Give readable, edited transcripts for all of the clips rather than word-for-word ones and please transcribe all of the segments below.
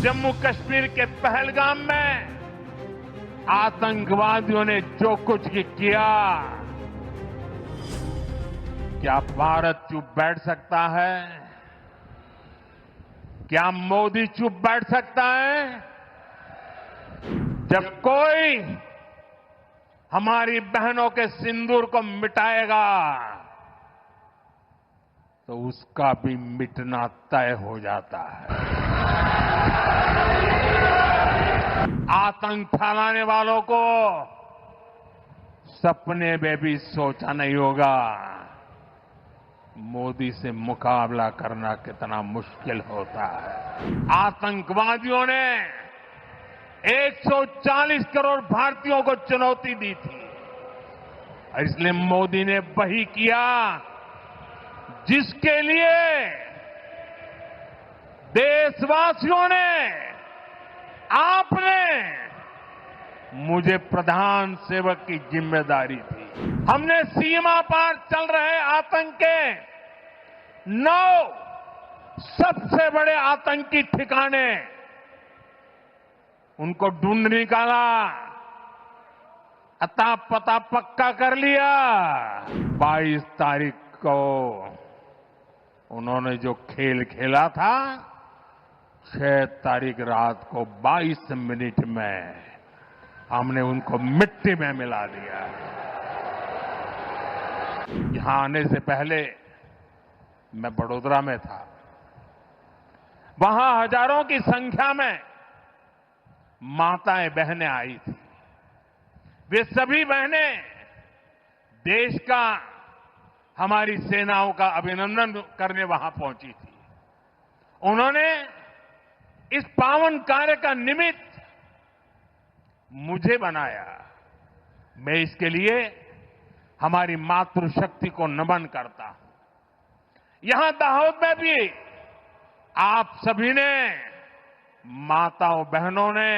जम्मू कश्मीर के पहलगाम में आतंकवादियों ने जो कुछ किया, क्या भारत चुप बैठ सकता है? क्या मोदी चुप बैठ सकता है? जब कोई हमारी बहनों के सिंदूर को मिटाएगा तो उसका भी मिटना तय हो जाता है। आतंक फैलाने वालों को सपने में भी सोचा नहीं होगा मोदी से मुकाबला करना कितना मुश्किल होता है। आतंकवादियों ने 140 करोड़ भारतीयों को चुनौती दी थी और इसलिए मोदी ने वही किया जिसके लिए देशवासियों ने, आपने मुझे प्रधान सेवक की जिम्मेदारी दी। हमने सीमा पार चल रहे आतंक के 9 सबसे बड़े आतंकी ठिकाने उनको ढूंढ निकाला, अता पता पक्का कर लिया। 22 तारीख को उन्होंने जो खेल खेला था, 6 तारीख रात को 22 मिनट में हमने उनको मिट्टी में मिला दिया। यहां आने से पहले मैं बड़ोदरा में था। वहां हजारों की संख्या में माताएं बहनें आई थी। वे सभी बहनें देश का, हमारी सेनाओं का अभिनंदन करने वहां पहुंची थी। उन्होंने इस पावन कार्य का निमित्त मुझे बनाया। मैं इसके लिए हमारी मातृशक्ति को नमन करता हूं। यहां दाहोद में भी आप सभी ने, माताओं बहनों ने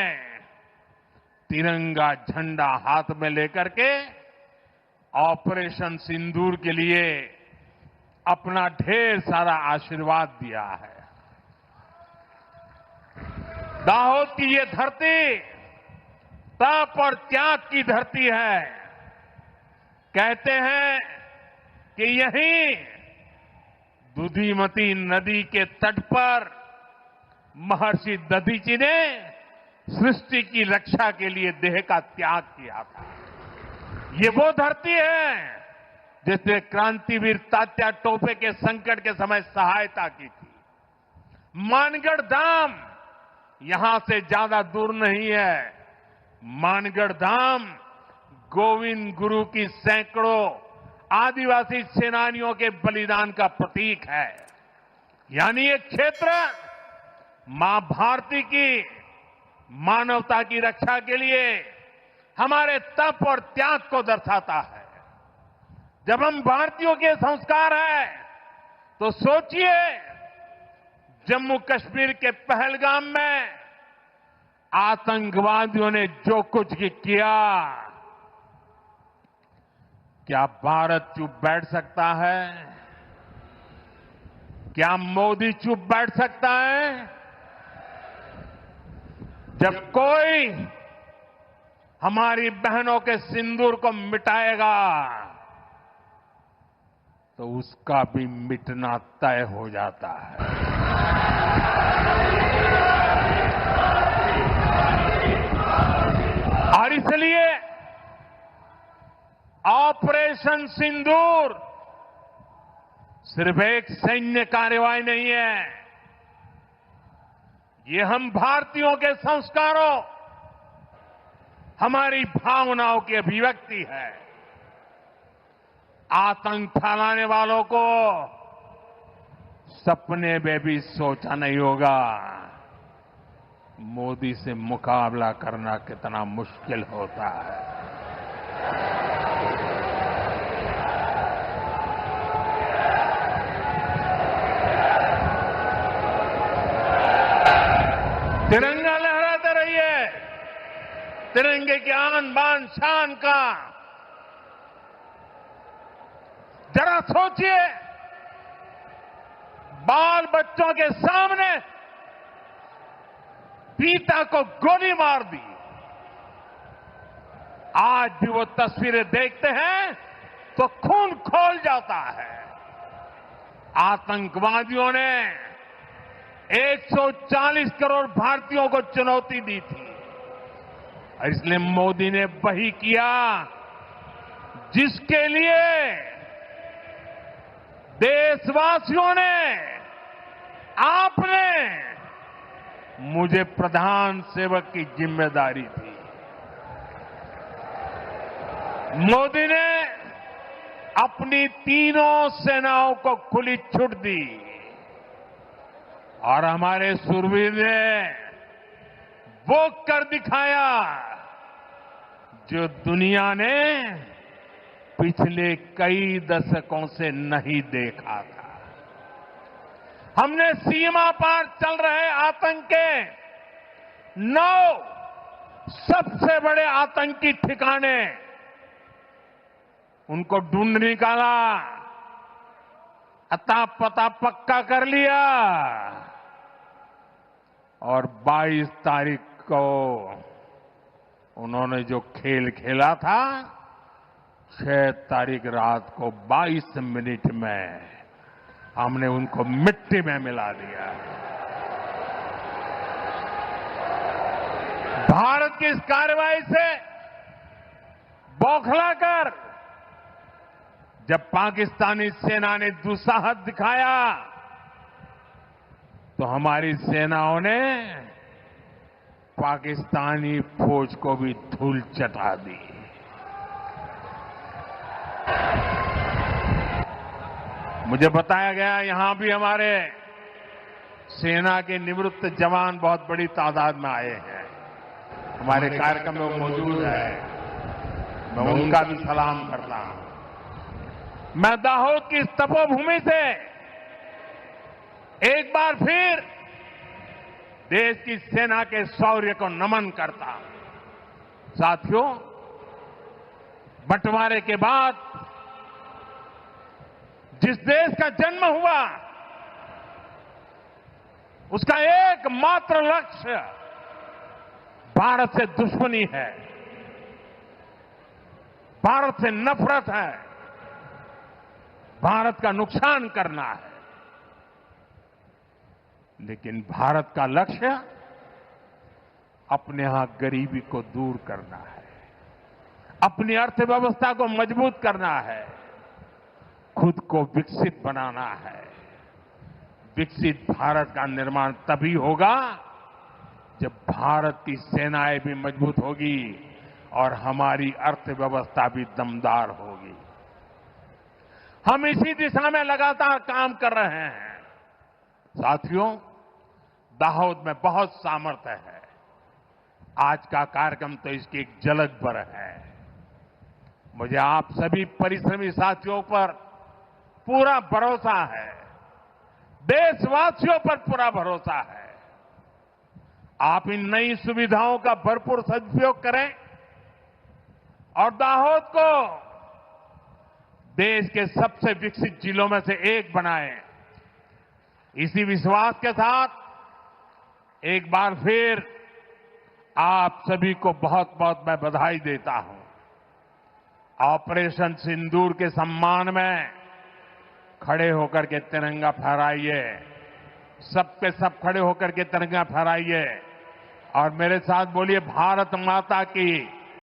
तिरंगा झंडा हाथ में लेकर के ऑपरेशन सिंदूर के लिए अपना ढेर सारा आशीर्वाद दिया है। दाहोद की ये धरती तप और त्याग की धरती है। कहते हैं कि यहीं दुधिमती नदी के तट पर महर्षि दधीची ने सृष्टि की रक्षा के लिए देह का त्याग किया था। ये वो धरती है जिसने क्रांतिवीर तात्या टोपे के संकट के समय सहायता की थी। मानगढ़ धाम यहां से ज्यादा दूर नहीं है। मानगढ़ धाम गोविंद गुरु की सैकड़ों आदिवासी सेनानियों के बलिदान का प्रतीक है। यानी ये क्षेत्र मां भारती की मानवता की रक्षा के लिए हमारे तप और त्याग को दर्शाता है। जब हम भारतीयों के संस्कार हैं तो सोचिए, जम्मू कश्मीर के पहलगाम में आतंकवादियों ने जो कुछ किया, क्या भारत चुप बैठ सकता है? क्या मोदी चुप बैठ सकता है? जब कोई हमारी बहनों के सिंदूर को मिटाएगा तो उसका भी मिटना तय हो जाता है। और इसलिए ऑपरेशन सिंदूर सिर्फ एक सैन्य कार्रवाई नहीं है। ये हम भारतीयों के संस्कारों, हमारी भावनाओं की अभिव्यक्ति है। आतंक फैलाने वालों को सपने में भी सोचा नहीं होगा मोदी से मुकाबला करना कितना मुश्किल होता है। तिरंगा लहराते रहिए, तिरंगे की आन बान शान का जरा सोचिए। बाल बच्चों के सामने पिता को गोली मार दी। आज भी वो तस्वीरें देखते हैं तो खून खौल जाता है। आतंकवादियों ने 140 करोड़ भारतीयों को चुनौती दी थी और इसलिए मोदी ने वही किया जिसके लिए देशवासियों ने, आपने मुझे प्रधान सेवक की जिम्मेदारी दी। मोदी ने अपनी तीनों सेनाओं को खुली छूट दी और हमारे शूरवीर ने वो कर दिखाया जो दुनिया ने पिछले कई दशकों से नहीं देखा था। हमने सीमा पार चल रहे आतंक के 9 सबसे बड़े आतंकी ठिकाने उनको ढूंढ निकाला, अता पता पक्का कर लिया और 22 तारीख को उन्होंने जो खेल खेला था, 6 तारीख रात को 22 मिनट में हमने उनको मिट्टी में मिला दिया। भारत की इस कार्रवाई से बौखलाकर जब पाकिस्तानी सेना ने दुस्साहस दिखाया तो हमारी सेनाओं ने पाकिस्तानी फौज को भी धूल चटा दी। मुझे बताया गया यहां भी हमारे सेना के निवृत्त जवान बहुत बड़ी तादाद में आए हैं। हमारे कार्यक्रम में मौजूद है, मैं उनका भी सलाम करता हूं। मैं दाहोद की इस तपोभूमि से एक बार फिर देश की सेना के शौर्य को नमन करता हूं। साथियों, बंटवारे के बाद जिस देश का जन्म हुआ उसका एकमात्र लक्ष्य भारत से दुश्मनी है, भारत से नफरत है, भारत का नुकसान करना है। लेकिन भारत का लक्ष्य अपने यहां गरीबी को दूर करना है, अपनी अर्थव्यवस्था को मजबूत करना है, खुद को विकसित बनाना है। विकसित भारत का निर्माण तभी होगा जब भारत की सेनाएं भी मजबूत होगी और हमारी अर्थव्यवस्था भी दमदार होगी। हम इसी दिशा में लगातार काम कर रहे हैं। साथियों, दाहोद में बहुत सामर्थ्य है। आज का कार्यक्रम तो इसकी एक झलक भर है। मुझे आप सभी परिश्रमी साथियों पर पूरा भरोसा है, देशवासियों पर पूरा भरोसा है। आप इन नई सुविधाओं का भरपूर सदुपयोग करें और दाहोद को देश के सबसे विकसित जिलों में से एक बनाएं। इसी विश्वास के साथ एक बार फिर आप सभी को बहुत बहुत मैं बधाई देता हूं। ऑपरेशन सिंदूर के सम्मान में खड़े होकर के तिरंगा फहराइए, सबके सब खड़े होकर के तिरंगा फहराइए और मेरे साथ बोलिए, भारत माता की